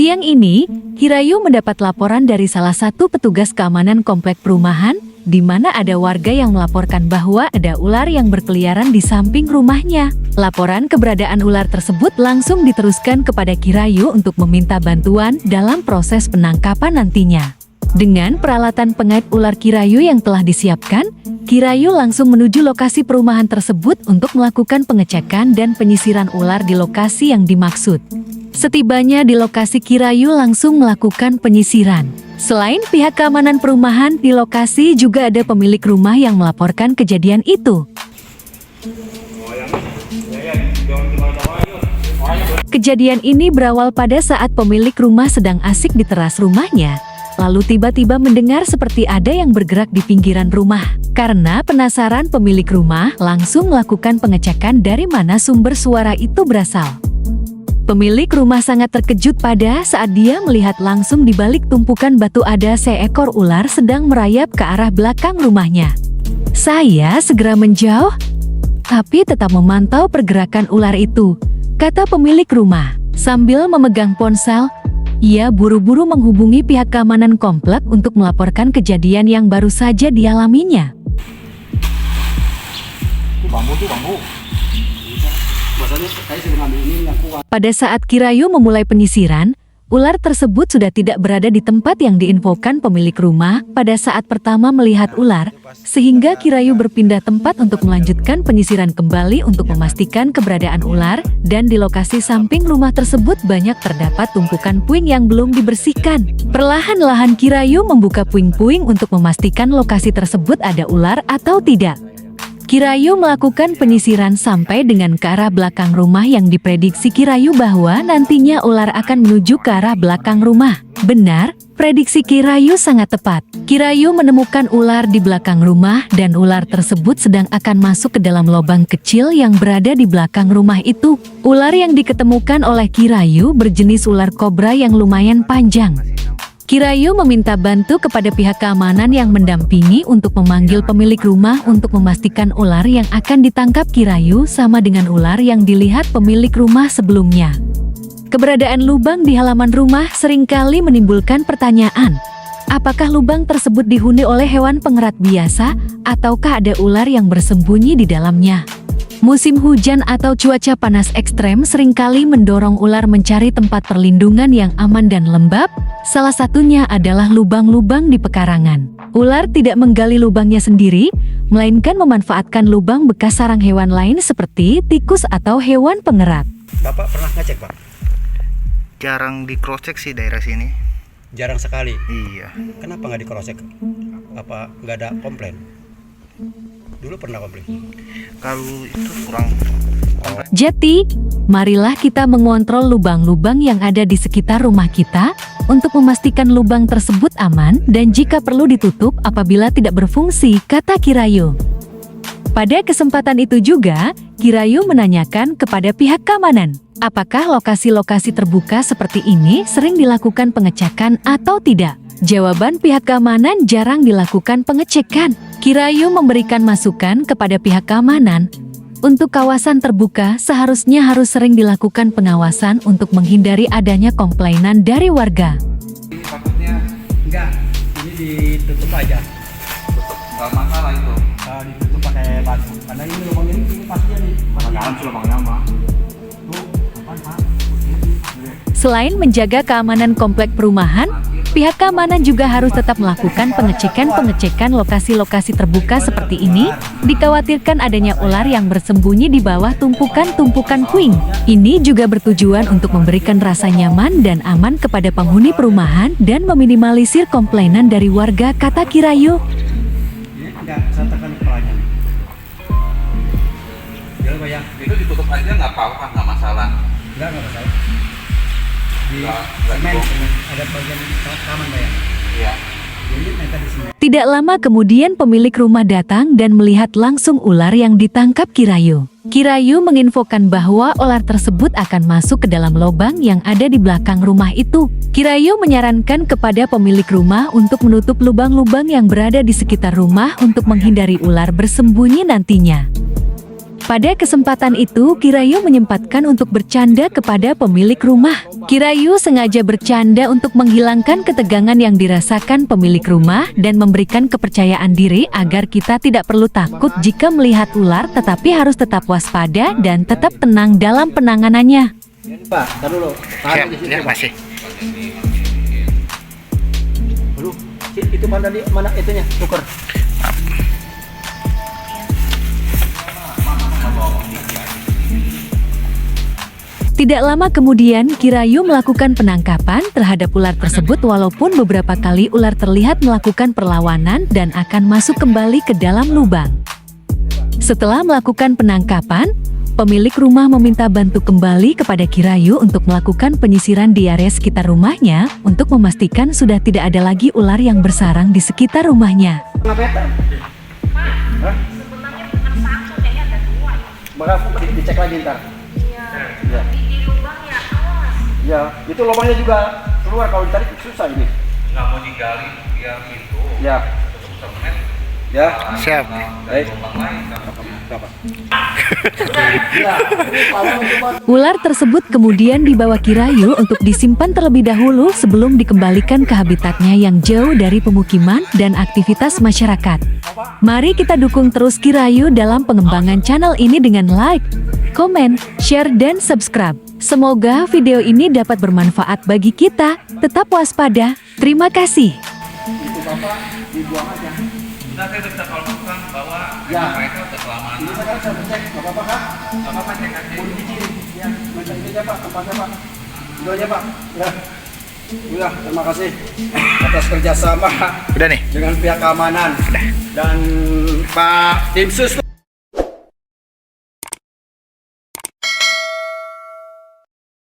Siang ini, Kirayu mendapat laporan dari salah satu petugas keamanan komplek perumahan, di mana ada warga yang melaporkan bahwa ada ular yang berkeliaran di samping rumahnya. Laporan keberadaan ular tersebut langsung diteruskan kepada Kirayu untuk meminta bantuan dalam proses penangkapan nantinya. Dengan peralatan pengait ular Kirayu yang telah disiapkan, Kirayu langsung menuju lokasi perumahan tersebut untuk melakukan pengecekan dan penyisiran ular di lokasi yang dimaksud. Setibanya di lokasi, Kirayu langsung melakukan penyisiran. Selain pihak keamanan perumahan, di lokasi juga ada pemilik rumah yang melaporkan kejadian itu. Kejadian ini berawal pada saat pemilik rumah sedang asik di teras rumahnya. Lalu tiba-tiba mendengar seperti ada yang bergerak di pinggiran rumah. Karena penasaran, pemilik rumah langsung melakukan pengecekan dari mana sumber suara itu berasal. Pemilik rumah sangat terkejut pada saat dia melihat langsung di balik tumpukan batu ada seekor ular sedang merayap ke arah belakang rumahnya. Saya segera menjauh, tapi tetap memantau pergerakan ular itu, kata pemilik rumah. Sambil memegang ponsel, ia buru-buru menghubungi pihak keamanan komplek untuk melaporkan kejadian yang baru saja dialaminya. Pada saat Kirayu memulai penyisiran, ular tersebut sudah tidak berada di tempat yang diinfokan pemilik rumah pada saat pertama melihat ular, sehingga Kirayu berpindah tempat untuk melanjutkan penyisiran kembali untuk memastikan keberadaan ular, dan di lokasi samping rumah tersebut banyak terdapat tumpukan puing yang belum dibersihkan. Perlahan-lahan Kirayu membuka puing-puing untuk memastikan lokasi tersebut ada ular atau tidak. Kirayu melakukan penyisiran sampai dengan ke arah belakang rumah yang diprediksi Kirayu bahwa nantinya ular akan menuju ke arah belakang rumah. Benar, prediksi Kirayu sangat tepat. Kirayu menemukan ular di belakang rumah dan ular tersebut sedang akan masuk ke dalam lubang kecil yang berada di belakang rumah itu. Ular yang diketemukan oleh Kirayu berjenis ular kobra yang lumayan panjang. Kirayu meminta bantu kepada pihak keamanan yang mendampingi untuk memanggil pemilik rumah untuk memastikan ular yang akan ditangkap Kirayu sama dengan ular yang dilihat pemilik rumah sebelumnya. Keberadaan lubang di halaman rumah seringkali menimbulkan pertanyaan. Apakah lubang tersebut dihuni oleh hewan pengerat biasa, ataukah ada ular yang bersembunyi di dalamnya? Musim hujan atau cuaca panas ekstrem seringkali mendorong ular mencari tempat perlindungan yang aman dan lembab, salah satunya adalah lubang-lubang di pekarangan. Ular tidak menggali lubangnya sendiri, melainkan memanfaatkan lubang bekas sarang hewan lain seperti tikus atau hewan pengerat. Bapak pernah ngecek, Pak? Jarang di cross check sih daerah sini. Jarang sekali? Iya. Kenapa nggak di cross check? Apa nggak ada komplain? Dulu pernah komplain? Kalau itu kurang. Jadi, marilah kita mengontrol lubang-lubang yang ada di sekitar rumah kita untuk memastikan lubang tersebut aman dan jika perlu ditutup apabila tidak berfungsi, kata Kirayu. Pada kesempatan itu juga, Kirayu menanyakan kepada pihak keamanan, apakah lokasi-lokasi terbuka seperti ini sering dilakukan pengecekan atau tidak? Jawaban pihak keamanan jarang dilakukan pengecekan. Kirayu memberikan masukan kepada pihak keamanan. Untuk kawasan terbuka seharusnya harus sering dilakukan pengawasan untuk menghindari adanya komplainan dari warga. Ini takutnya enggak, ini ditutup aja. Tutup, nggak masalah itu. Ditutup pakai batu. Karena ini lubang ini pastinya nih. Jangan lubangnya mah. Tuh, apaan, Pak? Selain menjaga keamanan komplek perumahan, pihak keamanan juga harus tetap melakukan pengecekan lokasi-lokasi terbuka seperti ini. Dikhawatirkan adanya ular yang bersembunyi di bawah tumpukan-tumpukan puing. Ini juga bertujuan untuk memberikan rasa nyaman dan aman kepada penghuni perumahan dan meminimalisir komplainan dari warga, kata Kirayu. Ini enggak, saya tekan kepalanya. Jalan, Pak, ya? Itu ditutup aja nggak apa-apa, nggak masalah. Enggak masalah. Di semen, ada bagian taman, Pak, ya? Iya. Jadi mereka di semen. Tidak lama kemudian pemilik rumah datang dan melihat langsung ular yang ditangkap Kirayu. Kirayu menginfokan bahwa ular tersebut akan masuk ke dalam lubang yang ada di belakang rumah itu. Kirayu menyarankan kepada pemilik rumah untuk menutup lubang-lubang yang berada di sekitar rumah untuk menghindari ular bersembunyi nantinya. Pada kesempatan itu, Kirayu menyempatkan untuk bercanda kepada pemilik rumah. Kirayu sengaja bercanda untuk menghilangkan ketegangan yang dirasakan pemilik rumah dan memberikan kepercayaan diri agar kita tidak perlu takut jika melihat ular, tetapi harus tetap waspada dan tetap tenang dalam penanganannya. Pak, tar dulu. Tahan di situ, Pak. masih. Dulu. Itu mana itunya? Tuker. Tidak lama kemudian, Kirayu melakukan penangkapan terhadap ular tersebut walaupun beberapa kali ular terlihat melakukan perlawanan dan akan masuk kembali ke dalam lubang. Setelah melakukan penangkapan, pemilik rumah meminta bantu kembali kepada Kirayu untuk melakukan penyisiran di area sekitar rumahnya untuk memastikan sudah tidak ada lagi ular yang bersarang di sekitar rumahnya. Ngapain? Hah? Sebenarnya bukan satu, kayaknya ada dua ya. Maka dicek lagi ntar. Iya. Ya. Di lubang ya, awas. Ya, itu lubangnya juga keluar kalau ditarik susah ini. Nggak mau digali biar itu. Ya. Untuk semen. Ya. Siap. Baik. Lubang lain. Apa? Ya. Ular tersebut kemudian dibawa Kirayu untuk disimpan terlebih dahulu sebelum dikembalikan ke habitatnya yang jauh dari pemukiman dan aktivitas masyarakat. Mari kita dukung terus Kirayu dalam pengembangan channel ini dengan like, komen, share, dan subscribe. Semoga video ini dapat bermanfaat bagi kita. Tetap waspada. Terima kasih. Itu Bapak dibuang aja. Nah, saya bisa kalkulkan bahwa Ya. mereka udah kelamaan. Ini sekarang saya cek, nggak apa-apa Kak? Nggak apa-apa, cek aja. Boleh diciri. Ya, macam ini aja Pak, tempatnya Pak. Itu aja Pak. Ya. Ya, terima kasih atas kerjasama Udah nih. dengan pihak keamanan dan Pak Tim Sus.